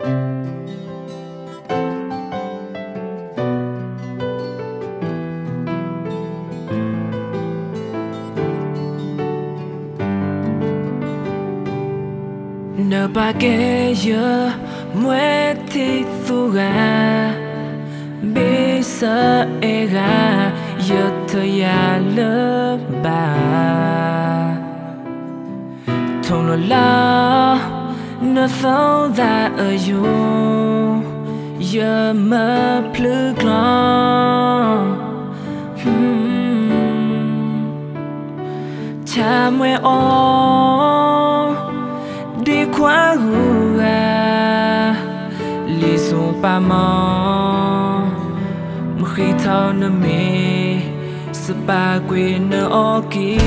nợ ba kê giờ muối thì thu gà biết sợ e gà giờ thời gian lớp bà thùng lo la nó sâu ra ở dù giờ mơ plư clon cha muối ô đi qua hùa lì xuống pa mò mà khi thao nơ mê sơ pa quên nơ ô kì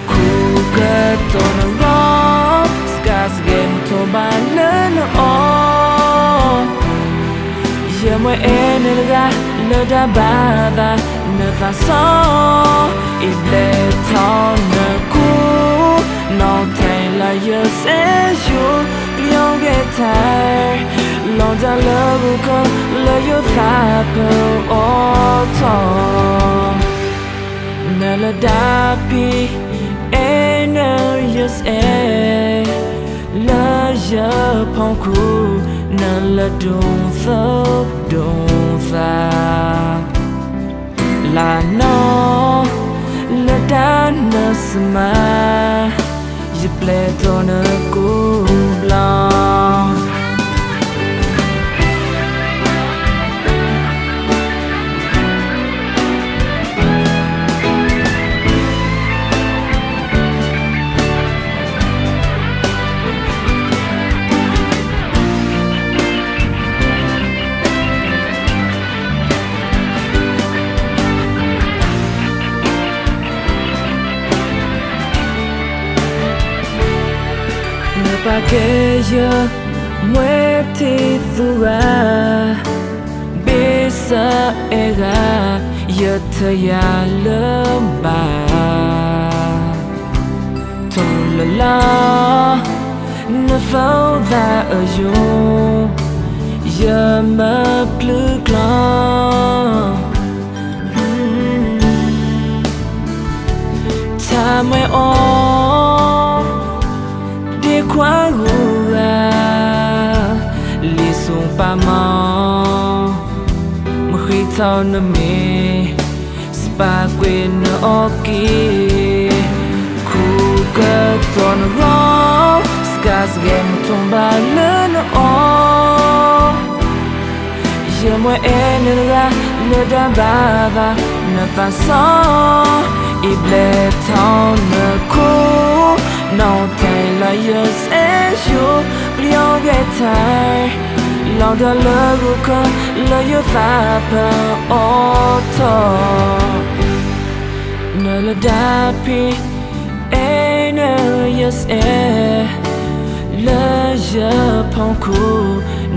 khu cơ tô nơ gó scars game tô ba nơ nơ ô giờ mỗi em nơ ga nơ đa ba da nơ va so ít lệ thao nơ cú non thay là giờ sẽ dù liêu ghé thay lòng ra lỡ vô con lỡ yêu ta bờ ô thọ nè là đa pi e nè yes e lỡ giờ phong khu nè là đông sâu đông xa là nó là đã nè sma dịp lệ to nơ cú blanc pa kê giờ muối thì thu gà biết sợ e gà giờ thời gian lớn bà thùng là la nó pháo ra ở dù giờ mơ plư clon cha muối ô qua hùa lì xuống pa mò mà khi thao nơ mê spa quên nơ ô kì khu cơ tô nơ gó scars game thong ba nơ nơ ô giờ mỗi em nơ ga nơ đa ba va nơ va so ít lệ thao nơ khu non thay là giờ sẽ dù liêu ghé thay lòng đã lỡ vô con lỡ yêu ta bờ ô thọ nơ là đa pi e nơ yes e lỡ giờ phong khu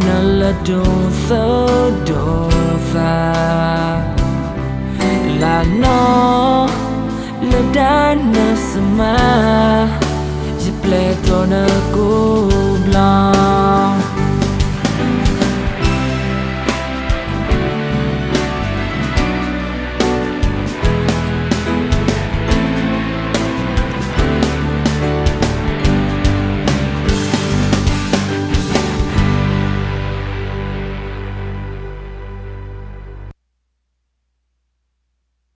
nơ là đông sâu đông xa là nó là đã nơ sma dịp lệ to nơ